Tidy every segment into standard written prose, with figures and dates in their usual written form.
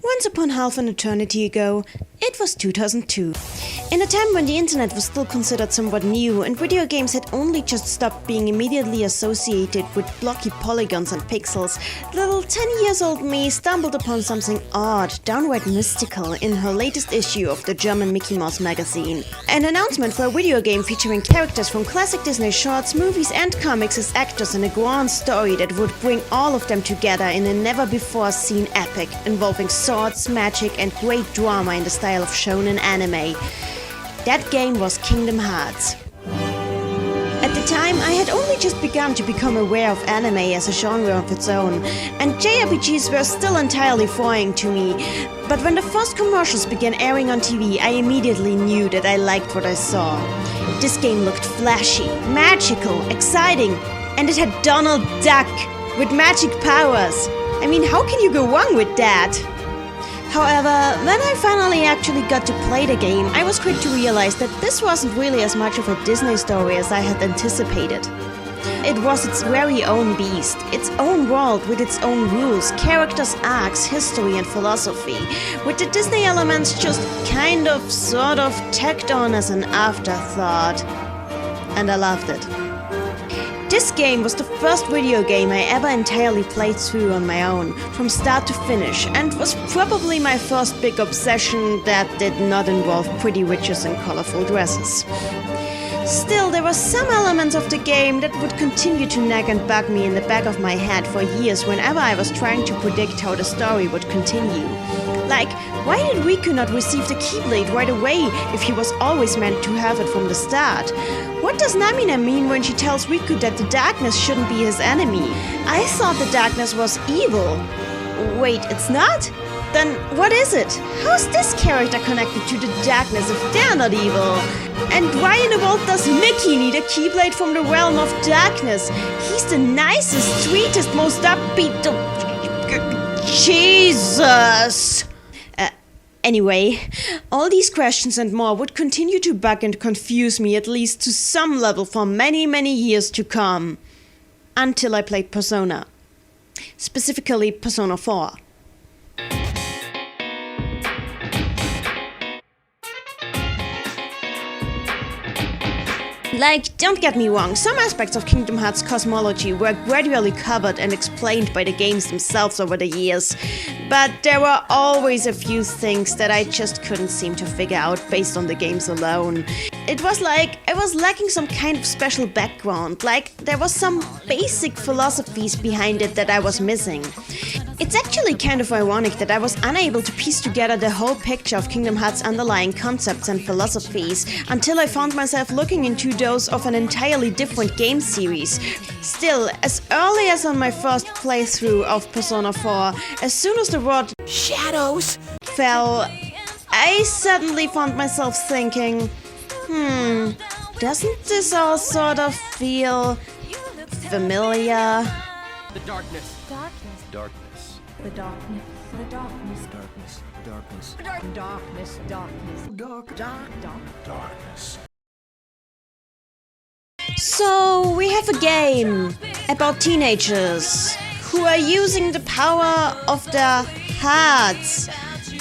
Once upon half an eternity ago, it was 2002. In a time when the internet was still considered somewhat new and video games had only just stopped being immediately associated with blocky polygons and pixels, little 10-year-old me stumbled upon something odd, downright mystical in her latest issue of the German Mickey Mouse magazine. An announcement for a video game featuring characters from classic Disney shorts, movies and comics as actors in a grand story that would bring all of them together in a never-before-seen epic involving swords, magic and great drama in the style of shonen anime. That game was Kingdom Hearts. At the time, I had only just begun to become aware of anime as a genre of its own, and JRPGs were still entirely foreign to me. But when the first commercials began airing on TV, I immediately knew that I liked what I saw. This game looked flashy, magical, exciting, and it had Donald Duck with magic powers. I mean, how can you go wrong with that? However, when I finally actually got to play the game, I was quick to realize that this wasn't really as much of a Disney story as I had anticipated. It was its very own beast, its own world with its own rules, characters, arcs, history and philosophy, with the Disney elements just kind of, sort of tacked on as an afterthought. And I loved it. This game was the first video game I ever entirely played through on my own, from start to finish, and was probably my first big obsession that did not involve pretty witches in colorful dresses. Still, there were some elements of the game that would continue to nag and bug me in the back of my head for years whenever I was trying to predict how the story would continue. Like, why did Riku not receive the Keyblade right away if he was always meant to have it from the start? What does Namina mean when she tells Riku that the darkness shouldn't be his enemy? I thought the darkness was evil. Wait, it's not? Then what is it? How's this character connected to the darkness if they're not evil? And why in the world does Mickey need a Keyblade from the realm of darkness? He's the nicest, sweetest, most upbeat... Jesus! Anyway, all these questions and more would continue to bug and confuse me at least to some level for many, many years to come. Until I played Persona. Specifically Persona 4. Like, don't get me wrong, some aspects of Kingdom Hearts' cosmology were gradually covered and explained by the games themselves over the years, but there were always a few things that I just couldn't seem to figure out based on the games alone. It was like I was lacking some kind of special background, like there was some basic philosophies behind it that I was missing. It's actually kind of ironic that I was unable to piece together the whole picture of Kingdom Hearts' underlying concepts and philosophies until I found myself looking into those of an entirely different game series. Still, as early as on my first playthrough of Persona 4, as soon as the word shadows fell, I suddenly found myself thinking, doesn't this all sort of feel familiar? The darkness. Darkness. Darkness. The darkness. The darkness. Darkness. Darkness. Darkness. Darkness. Darkness. So, we have a game about teenagers who are using the power of their hearts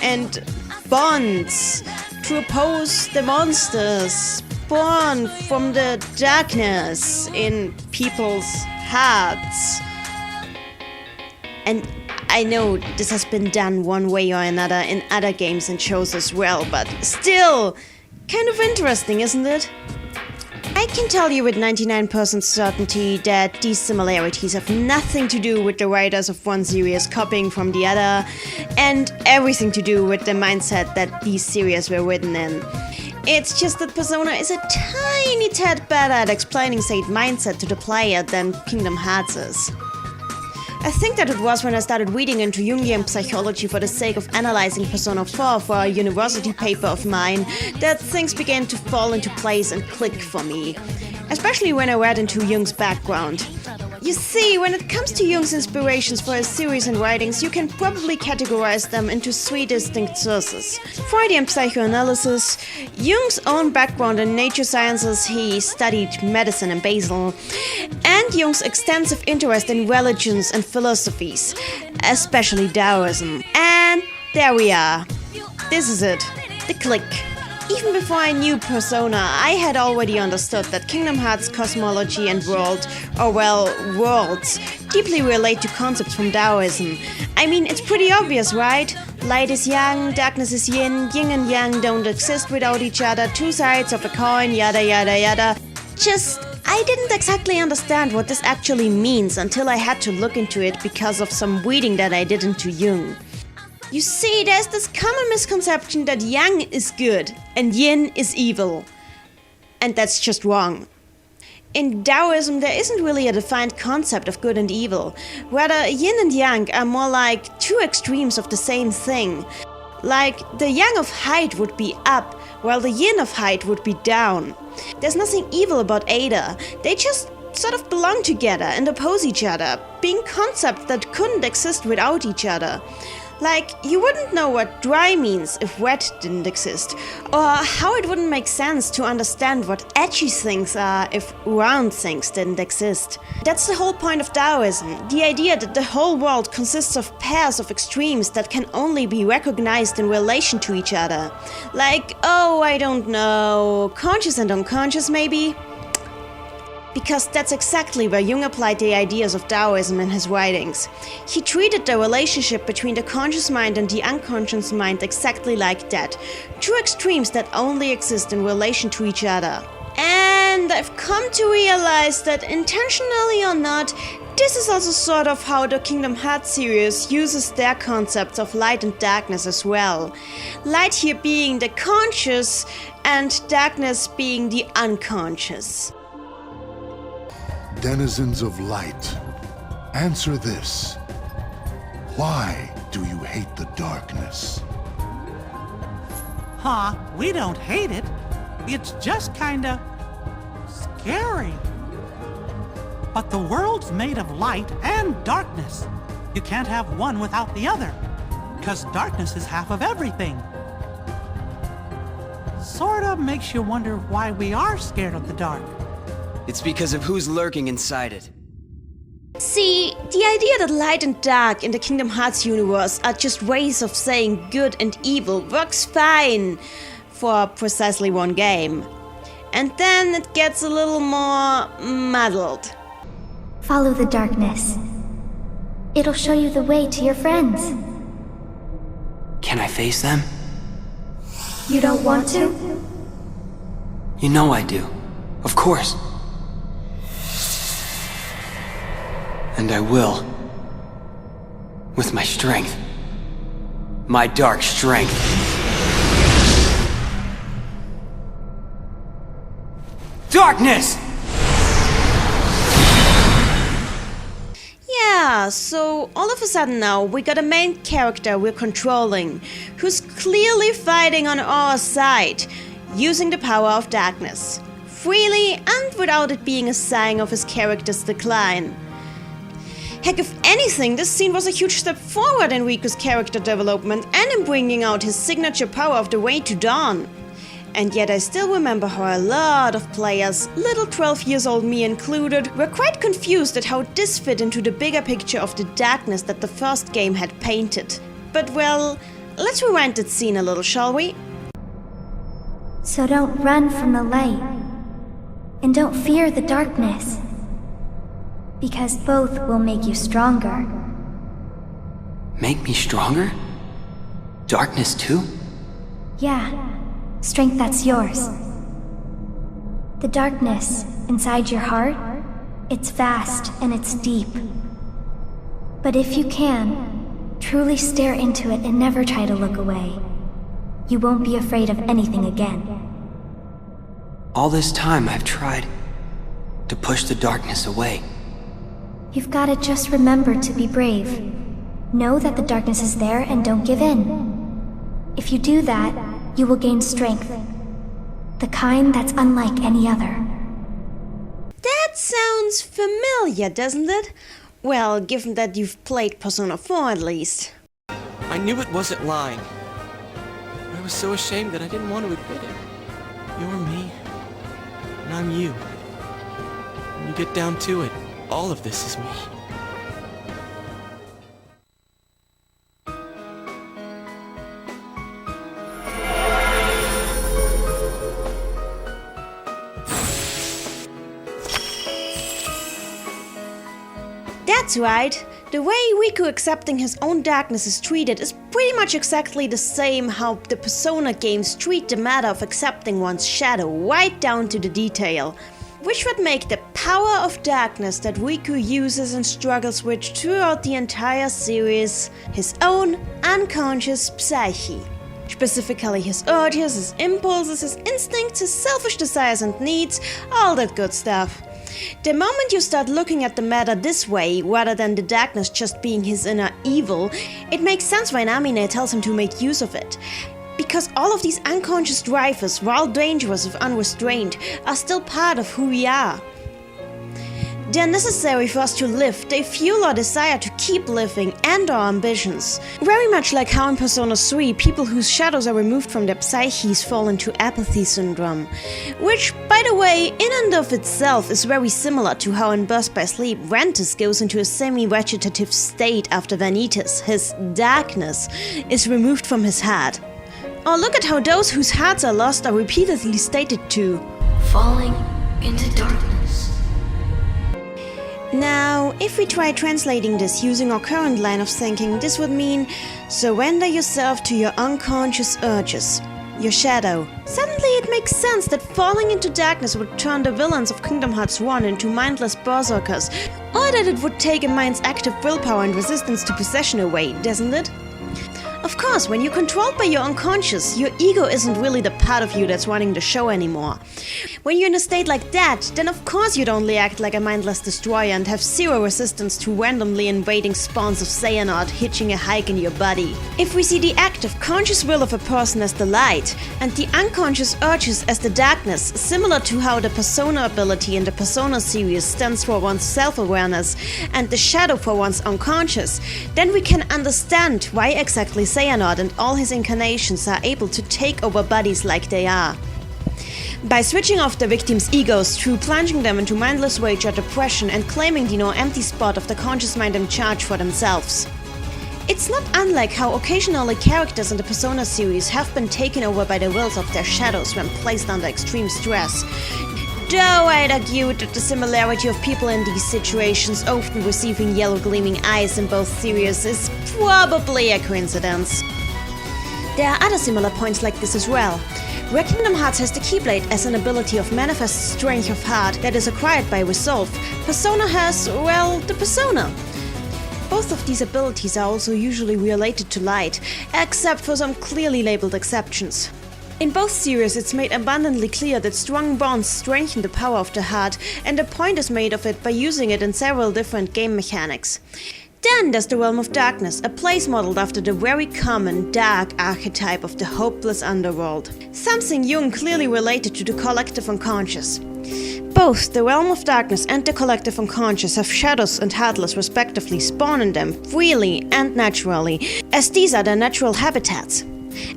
and bonds to oppose the monsters born from the darkness in people's hearts. And I know this has been done one way or another in other games and shows as well, but still, kind of interesting, isn't it? I can tell you with 99% certainty that these similarities have nothing to do with the writers of one series copying from the other, and everything to do with the mindset that these series were written in. It's just that Persona is a tiny tad better at explaining said mindset to the player than Kingdom Hearts is. I think that it was when I started reading into Jungian psychology for the sake of analyzing Persona 4 for a university paper of mine that things began to fall into place and click for me. Especially when I read into Jung's background. You see, when it comes to Jung's inspirations for his series and writings, you can probably categorize them into three distinct sources. Freudian psychoanalysis, Jung's own background in nature sciences, he studied medicine in Basel, and Jung's extensive interest in religions and philosophies, especially Taoism. And There we are. This is it. The click. Even before I knew Persona, I had already understood that Kingdom Hearts cosmology and world, or well, worlds, deeply relate to concepts from Taoism. I mean, it's pretty obvious, right? Light is yang, darkness is yin, yin and yang don't exist without each other, two sides of a coin, yada yada yada. Just, I didn't exactly understand what this actually means until I had to look into it because of some reading that I did into Jung. You see, there's this common misconception that yang is good and yin is evil. And that's just wrong. In Taoism, there isn't really a defined concept of good and evil. Rather, yin and yang are more like two extremes of the same thing. Like, the yang of height would be up, while the yin of height would be down. There's nothing evil about either. They just sort of belong together and oppose each other, being concepts that couldn't exist without each other. Like, you wouldn't know what dry means if wet didn't exist, or how it wouldn't make sense to understand what edgy things are if round things didn't exist. That's the whole point of Taoism, the idea that the whole world consists of pairs of extremes that can only be recognized in relation to each other. Like, oh, I don't know, conscious and unconscious maybe? Because that's exactly where Jung applied the ideas of Taoism in his writings. He treated the relationship between the conscious mind and the unconscious mind exactly like that. Two extremes that only exist in relation to each other. And I've come to realize that, intentionally or not, this is also sort of how the Kingdom Hearts series uses their concepts of light and darkness as well. Light here being the conscious and darkness being the unconscious. Denizens of light, answer this. Why do you hate the darkness? Huh, we don't hate it. It's just kinda scary. But the world's made of light and darkness. You can't have one without the other, 'cause darkness is half of everything. Sorta makes you wonder why we are scared of the dark. It's because of who's lurking inside it. See, the idea that light and dark in the Kingdom Hearts universe are just ways of saying good and evil works fine for precisely one game. And then it gets a little more muddled. Follow the darkness. It'll show you the way to your friends. Can I face them? You don't want to? You know I do. Of course. And I will. With my strength. My dark strength. Darkness! Yeah, so all of a sudden now we got a main character we're controlling, who's clearly fighting on our side, using the power of darkness. Freely and without it being a sign of his character's decline. Heck, if anything, this scene was a huge step forward in Riku's character development and in bringing out his signature power of the Way to Dawn. And yet I still remember how a lot of players, little 12-year-old me included, were quite confused at how this fit into the bigger picture of the darkness that the first game had painted. But well, let's rewind that scene a little, shall we? So don't run from the light. And don't fear the darkness. Because both will make you stronger. Make me stronger? Darkness too? Yeah, strength that's yours. The darkness inside your heart, it's vast and it's deep. But if you can, truly stare into it and never try to look away, you won't be afraid of anything again. All this time I've tried to push the darkness away. You've gotta just remember to be brave. Know that the darkness is there and don't give in. If you do that, you will gain strength. The kind that's unlike any other. That sounds familiar, doesn't it? Well, given that you've played Persona 4 at least. I knew it wasn't lying. I was so ashamed that I didn't want to admit it. You're me, and I'm you. When you get down to it, all of this is me. That's right. The way Riku accepting his own darkness is treated is pretty much exactly the same how the Persona games treat the matter of accepting one's shadow right down to the detail. Which would make the power of darkness that Riku uses and struggles with throughout the entire series his own unconscious psyche. Specifically his urges, his impulses, his instincts, his selfish desires and needs, all that good stuff. The moment you start looking at the matter this way, rather than the darkness just being his inner evil, it makes sense why Namine tells him to make use of it. Because all of these unconscious drivers, while dangerous if unrestrained, are still part of who we are. They're necessary for us to live, they fuel our desire to keep living and our ambitions. Very much like how in Persona 3, people whose shadows are removed from their psyches fall into apathy syndrome. Which, by the way, in and of itself is very similar to how in Birth by Sleep, Ventus goes into a semi-vegetative state after Vanitas, his darkness, is removed from his heart. Or look at how those whose hearts are lost are repeatedly stated to falling into darkness. Now, if we try translating this using our current line of thinking, this would mean surrender yourself to your unconscious urges, your shadow. Suddenly it makes sense that falling into darkness would turn the villains of Kingdom Hearts 1 into mindless berserkers, or that it would take a mind's active willpower and resistance to possession away, doesn't it? Of course, when you're controlled by your unconscious, your ego isn't really the part of you that's running the show anymore. When you're in a state like that, then of course you'd only act like a mindless destroyer and have zero resistance to randomly invading spawns of Xehanort hitching a hike in your body. If we see the active, conscious will of a person as the light, and the unconscious urges as the darkness, similar to how the Persona ability in the Persona series stands for one's self-awareness, and the shadow for one's unconscious, then we can understand why exactly Xehanort and all his incarnations are able to take over bodies like they are. By switching off the victims' egos through plunging them into mindless rage or depression and claiming the now empty spot of the conscious mind in charge for themselves. It's not unlike how occasionally characters in the Persona series have been taken over by the wills of their shadows when placed under extreme stress. Though I'd argue that the similarity of people in these situations often receiving yellow gleaming eyes in both series is probably a coincidence. There are other similar points like this as well, where Kingdom Hearts has the Keyblade as an ability of manifest strength of heart that is acquired by resolve. Persona has, well, the Persona. Both of these abilities are also usually related to light, except for some clearly labeled exceptions. In both series, it's made abundantly clear that strong bonds strengthen the power of the heart, and a point is made of it by using it in several different game mechanics. Then there's the Realm of Darkness, a place modeled after the very common, dark archetype of the hopeless underworld. Something Jung clearly related to the collective unconscious. Both the Realm of Darkness and the collective unconscious have shadows and heartless respectively spawn in them freely and naturally, as these are their natural habitats.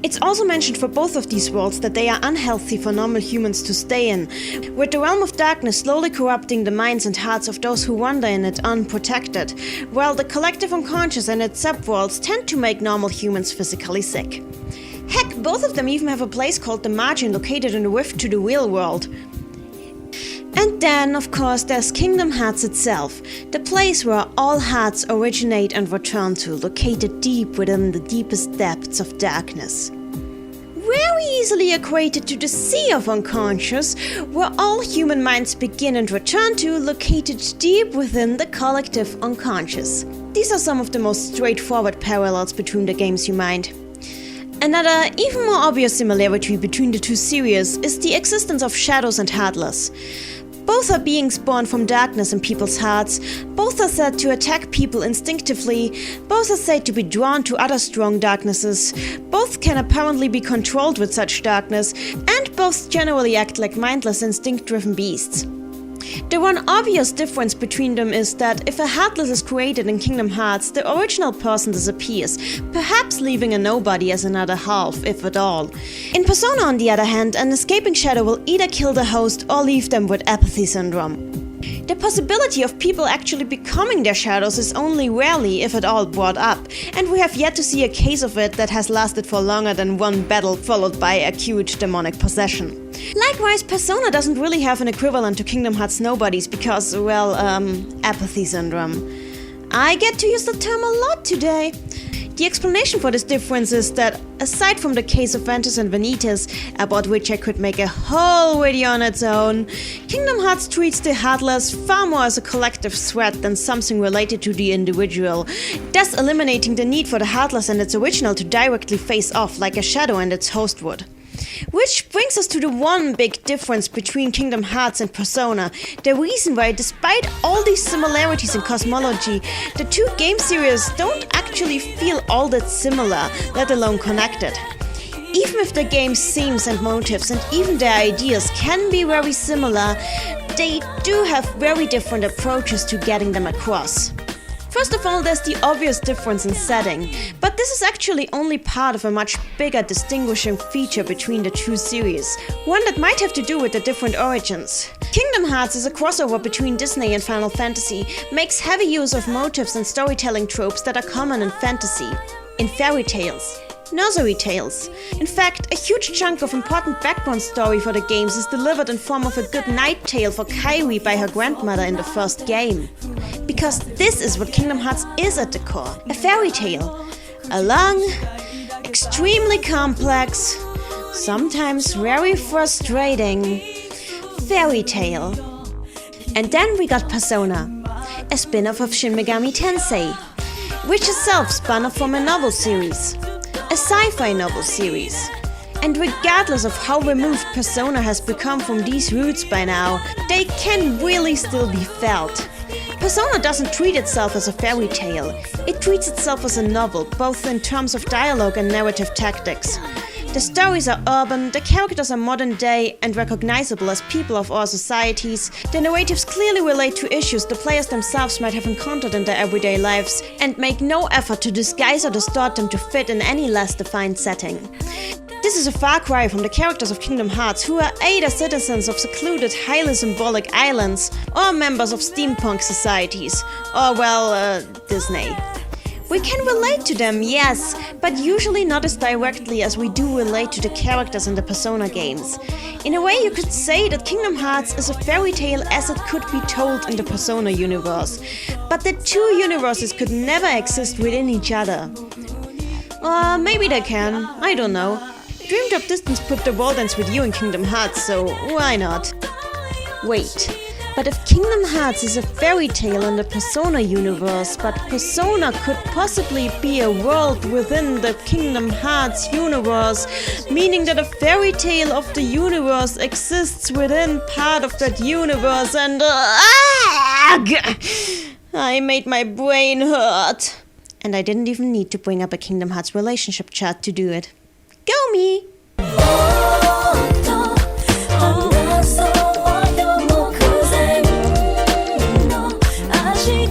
It's also mentioned for both of these worlds that they are unhealthy for normal humans to stay in, with the Realm of Darkness slowly corrupting the minds and hearts of those who wander in it unprotected, while the collective unconscious and its subworlds tend to make normal humans physically sick. Heck, both of them even have a place called the Margin located in the rift to the real world. And then, of course, there's Kingdom Hearts itself, the place where all hearts originate and return to, located deep within the deepest depths of darkness. Very easily equated to the Sea of Unconscious, where all human minds begin and return to, located deep within the collective unconscious. These are some of the most straightforward parallels between the games, you mind. Another, even more obvious similarity between the two series is the existence of shadows and heartless. Both are beings born from darkness in people's hearts, both are said to attack people instinctively, both are said to be drawn to other strong darknesses, both can apparently be controlled with such darkness, and both generally act like mindless instinct-driven beasts. The one obvious difference between them is that if a Heartless is created in Kingdom Hearts, the original person disappears, perhaps leaving a nobody as another half, if at all. In Persona, on the other hand, an escaping shadow will either kill the host or leave them with apathy syndrome. The possibility of people actually becoming their shadows is only rarely, if at all, brought up, and we have yet to see a case of it that has lasted for longer than one battle followed by acute demonic possession. Likewise, Persona doesn't really have an equivalent to Kingdom Hearts Nobodies because, well, apathy syndrome. I get to use the term a lot today. The explanation for this difference is that, aside from the case of Ventus and Vanitas, about which I could make a whole video on its own, Kingdom Hearts treats the Heartless far more as a collective threat than something related to the individual, thus eliminating the need for the Heartless and its original to directly face off like a shadow and its host would. Which brings us to the one big difference between Kingdom Hearts and Persona, the reason why, despite all these similarities in cosmology, the two game series don't actually feel all that similar, let alone connected. Even if the game's themes and motives and even their ideas can be very similar, they do have very different approaches to getting them across. First of all, there's the obvious difference in setting, but this is actually only part of a much bigger distinguishing feature between the two series, one that might have to do with the different origins. Kingdom Hearts is a crossover between Disney and Final Fantasy, makes heavy use of motifs and storytelling tropes that are common in fantasy, in fairy tales, nursery tales. In fact, a huge chunk of important background story for the games is delivered in form of a good night tale for Kairi by her grandmother in the first game. Because this is what Kingdom Hearts is at the core, a fairy tale. A long, extremely complex, sometimes very frustrating fairy tale. And then we got Persona, a spin-off of Shin Megami Tensei, which itself spun off from a novel series. A sci-fi novel series. And regardless of how removed Persona has become from these roots by now, they can really still be felt. Persona doesn't treat itself as a fairy tale. It treats itself as a novel, both in terms of dialogue and narrative tactics. The stories are urban, the characters are modern day and recognizable as people of all societies, the narratives clearly relate to issues the players themselves might have encountered in their everyday lives, and make no effort to disguise or distort them to fit in any less defined setting. This is a far cry from the characters of Kingdom Hearts, who are either citizens of secluded, highly symbolic islands, or members of steampunk societies, or Disney. We can relate to them, yes, but usually not as directly as we do relate to the characters in the Persona games. In a way, you could say that Kingdom Hearts is a fairy tale as it could be told in the Persona universe, but the two universes could never exist within each other. Or maybe they can, I don't know. Dream Drop Distance put the Wall Dance with You in Kingdom Hearts, so why not? Wait. But if Kingdom Hearts is a fairy tale in the Persona universe, but Persona could possibly be a world within the Kingdom Hearts universe, meaning that a fairy tale of the universe exists within part of that universe and... I made my brain hurt. And I didn't even need to bring up a Kingdom Hearts relationship chart to do it. Go me! She